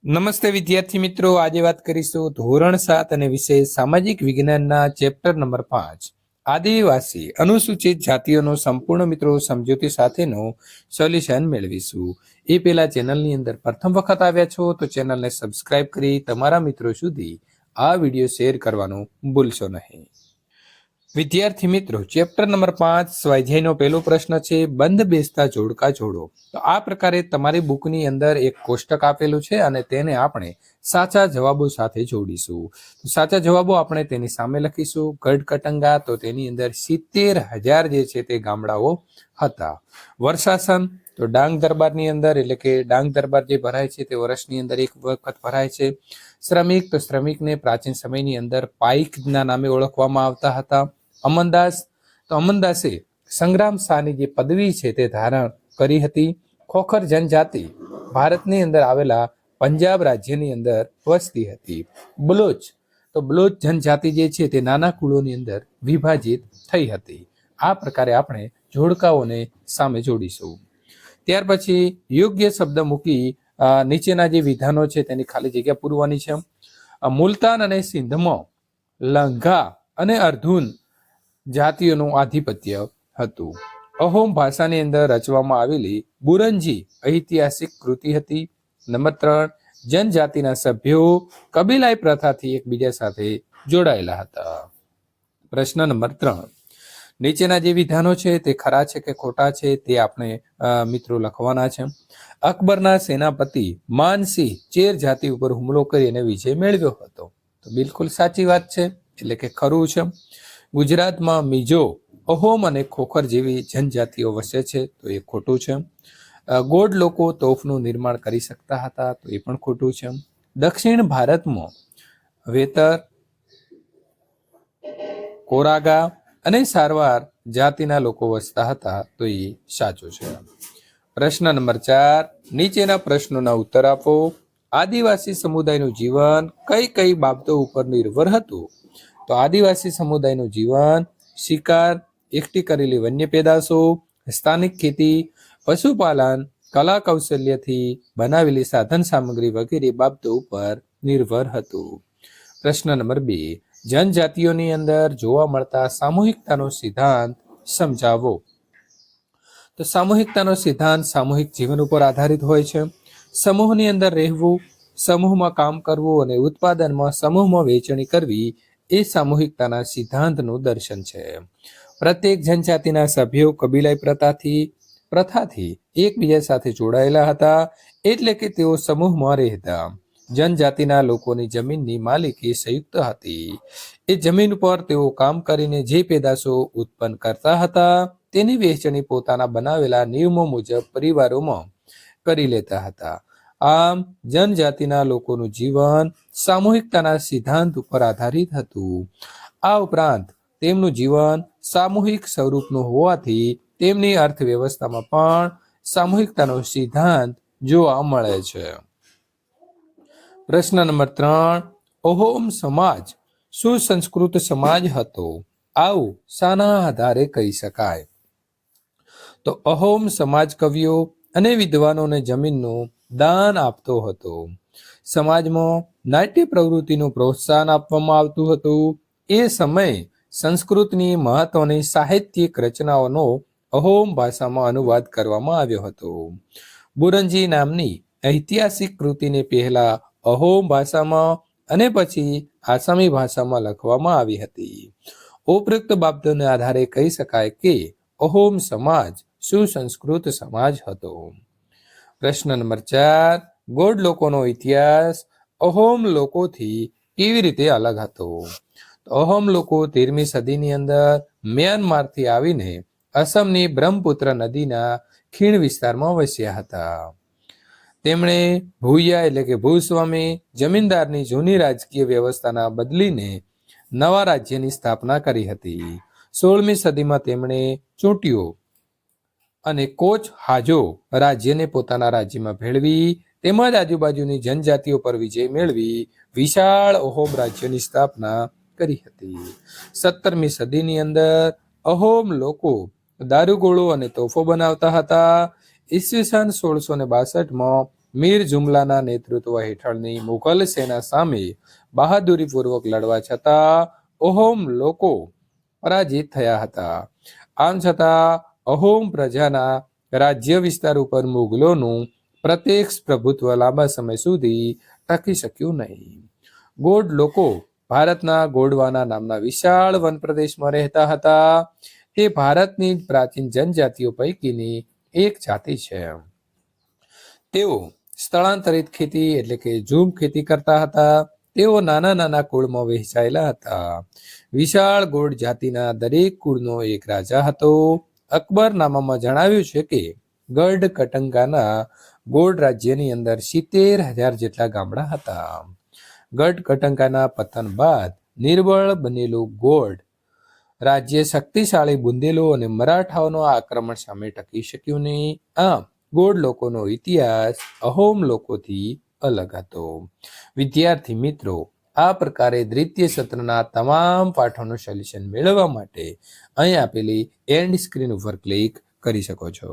નમસ્તે વિદ્યાર્થી મિત્રો, આજે વાત કરીશું ધોરણ 7 અને વિષય સામાજિક વિજ્ઞાનના ચેપ્ટર નંબર 5 આદિવાસી અનુસૂચિત જાતિઓનો સંપૂર્ણ મિત્રો સમજૂતી સાથેનો સોલ્યુશન મેળવીશું। એ પહેલા ચેનલની અંદર પ્રથમ વખત આવ્યા છો તો ચેનલને સબસ્ક્રાઇબ કરી તમારા મિત્રો સુધી આ વિડીયો શેર કરવાનું ભૂલશો નહીં। વિદ્યાર્થી મિત્રો, ચેપ્ટર નંબર 5 સ્વાધ્યાયનો પહેલો પ્રશ્ન છે, બંધ બેસતા જોડકા જોડો। તો આ પ્રકારે તમારી બુકની અંદર એક કોષ્ટક આપેલું છે અને તેને આપણે સાચા જવાબો સાથે જોડીશું। તો સાચા જવાબો આપણે તેની સામે લખીશું। ગઢકટંગા, તો તેની અંદર 70,000 જે છે તે ગામડાઓ હતા। વર્ષાસન, તો ડાંગ દરબારની અંદર, એટલે કે ડાંગ દરબાર જે ભરાય છે તે વર્ષની અંદર એક વખત ભરાય છે। શ્રમિક, તો શ્રમિકને પ્રાચીન સમયની અંદર પાઈકના નામે ઓળખવામાં આવતા હતા। અમનદાસ, તો અમનદાસે સંગ્રામ શાહની જે પદવી છે તે ધારણ કરી હતી। ખોખર જનજાતિ ભારતની અંદર આવેલા પંજાબ રાજ્યની અંદર વસતી હતી। બલોચ, તો બલોચ જનજાતિ જે છે તે નાના કુળોની અંદર વિભાજિત થઈ હતી। આ પ્રકારે આપણે જોડકાઓને સામે જોડીશું। ત્યાર પછી યોગ્ય શબ્દ મૂકી નીચેના જે વિધાનો છે તેની ખાલી જગ્યા પૂરવાની છે। મુલતાન અને સિંધમાં લંઘા અને અર્ધુન જાતિઓનું આધિપત્ય હતું। અહોમ ભાષાની અંદર રચવામાં આવેલી બુરંજી ઐતિહાસિક કૃતિ હતી। નંબર 3, જનજાતિના સભ્યો કબીલાઈ પ્રથાથી એકબીજા સાથે જોડાયેલા હતા। પ્રશ્ન નંબર 3, નીચેના જે વિધાનો છે તે ખરા છે કે ખોટા છે તે આપણે મિત્રો લખવાના છે। અકબરના સેનાપતિ માનસિંહ ચેર જાતિ ઉપર હુમલો કરીને વિજય મેળવ્યો હતો। તો બિલકુલ સાચી વાત છે, એટલે કે ખરું છે। ગુજરાતમાં મીજો, અહોમ અને ખોખર જેવી જનજાતિઓ વસે છે, તો એ ખોટું છે। ગોંડ લોકો તોફનું નિર્માણ કરી શકતા હતા, તો એ પણ ખોટું છે। દક્ષિણ ભારતમાં વેતર, કોરાગા અને સારવાર જાતિના લોકો વસતા હતા, તો એ સાચું છે। પ્રશ્ન નંબર 4, નીચેના પ્રશ્નોના ઉત્તર આપો। આદિવાસી સમુદાયનું જીવન કઈ કઈ બાબતો ઉપર નિર્ભર હતું? તો આદિવાસી સમુદાયનું જીવન શિકાર, એકઠી કરેલી વન્ય પેદાશો, સ્થાનિક ખેતી, પશુપાલન, કલા કૌશલ્યથી બનાવેલી સાધન સામગ્રી વગેરે બાબતો ઉપર નિર્ભર હતું। પ્રશ્ન નંબર 2, જનજાતિઓની અંદર જોવા મળતા સામૂહિકતાનો સિદ્ધાંત સમજાવો। તો સામૂહિકતાનો સિદ્ધાંત સામૂહિક જીવન ઉપર આધારિત હોય છે। સમૂહની અંદર રહેવું, સમૂહમાં કામ કરવું અને ઉત્પાદનમાં સમૂહમાં વહેંચણી કરવી એ સામૂહિકતાના સિદ્ધાંતનું દર્શન છે। પ્રત્યેક જનજાતિના સભ્યો કબીલાઈ પ્રથાથી એકબીજા સાથે જોડાયેલા હતા, એટલે કે તેઓ સમૂહમાં રહેતા। જનજાતિના લોકોની જમીનની માલિકી સંયુક્ત હતી। એ જમીન પર તેઓ કામ કરીને જે પેદાશો ઉત્પન્ન કરતા હતા તેની વહેંચણી પોતાના બનાવેલા નિયમો મુજબ પરિવારોમાં કરી લેતા હતા। આમ જનજાતિના લોકોનું જીવન સામૂહિકતાના સિદ્ધાંત ઉપર આધારિત હતું। આ ઉપરાંત તેમનું જીવન સામૂહિક સ્વરૂપનું હોવાથી તેમની અર્થવ્યવસ્થામાં પણ સામૂહિકતાનો સિદ્ધાંત જોવા મળે છે। પ્રશ્ન નંબર 3, અહોમ સમાજ સુસંસ્કૃત સમાજ હતો, આવું શાના આધારે કહી શકાય? તો અહોમ સમાજ કવિઓ અને વિદ્વાનોને જમીનનું દાન આપતો હતો। સમાજમાં નાટ્ય પ્રવૃત્તિનું પ્રોત્સાહન આપવામાં આવતું હતું। એ સમયે સંસ્કૃતની મહત્વની સાહિત્યિક રચનાઓનો અહોમ ભાષામાં અનુવાદ કરવામાં આવ્યો હતો। બુરંજી નામની ઐતિહાસિક કૃતિને પહેલા અહોમ ભાષામાં અને પછી આસામી ભાષામાં લખવામાં આવી હતી। ઉપરોક્ત બાબતોને આધારે કહી શકાય કે અહોમ સમાજ સુસંસ્કૃત સમાજ હતો। પ્રશ્ન નંબર 4, ગોંડ લોકોનો ઇતિહાસ અહોમ લોકોથી કેવી રીતે અલગ હતો? અહોમ લોકો 13મી સદીની અંદર મ્યાનમારથી આવીને અસમની બ્રહ્મપુત્ર નદીના ખીણ વિસ્તારમાં વસ્યા હતા। તેમણે ભૂયા એટલે કે ભૂસ્વામી જમીનદારની જૂની રાજકીય વ્યવસ્થાના બદલીને નવા રાજ્યની સ્થાપના કરી હતી। 16મી સદીમાં તેમણે ચૂંટ્યો અને કોચ હાજો રાજ્યને પોતાના રાજ્યમાં ભેળવી તેમજ આજુબાજુની જનજાતિઓ પર વિજય મેળવી વિશાળ અહોમ રાજ્યની સ્થાપના કરી હતી। 17મી સદીની અંદર અહોમ લોકો દારૂગોળો અને તોફો બનાવતા હતા। ઈસવીસન 1662માં મીર જુમલાના નેતૃત્વ હેઠળની મુઘલ સેના સામે બહાદુરીપૂર્વક લડવા છતાં અહોમ લોકો પરાજિત થયા હતા. આમ છતાં અહોમ પ્રજાના રાજ્ય વિસ્તાર ઉપર મુઘલોનું પ્રત્યક્ષ પ્રભુત્વ લાંબા સમય સુધી ટકી શક્યું નહીં. ગોંડ લોકો ભારતના ગોંડવાના નામના વિશાળ વનપ્રદેશમાં રહેતા હતા. તે ભારતની પ્રાચીન જનજાતિઓ પૈકીની એક જાતિ છે. તેઓ સ્થળાંતરિત ખેતી એટલે કે ઝૂમ ખેતી કરતા હતા. તેઓ નાના નાના કુળમાં વહેંચાયેલા હતા. વિશાળ ગોંડ જાતિના દરેક કુળનો એક રાજા હતો. અકબરનામામાં જણાવ્યું છે કે ગઢ કટંગાના ગોંડ રાજ્યની અંદર 70,000 જેટલા ગામડા હતા. ગઢ કટંગાના પતન બાદ નિર્બળ બનેલું ગોંડ રાજ્ય શક્તિશાળી બુંદેલો અને મરાઠાઓના આક્રમણ સામે ટકી શક્યું નહીં. આમ ગોંડ લોકોનો ઇતિહાસ અહોમ લોકોથી અલગ હતો. વિદ્યાર્થી મિત્રો, આ પ્રકારે દ્વિતીય સત્રના તમામ પાઠોનું સોલ્યુશન મેળવવા માટે અહીં આપેલી એન્ડ સ્ક્રીન ઉપર ક્લિક કરી શકો છો.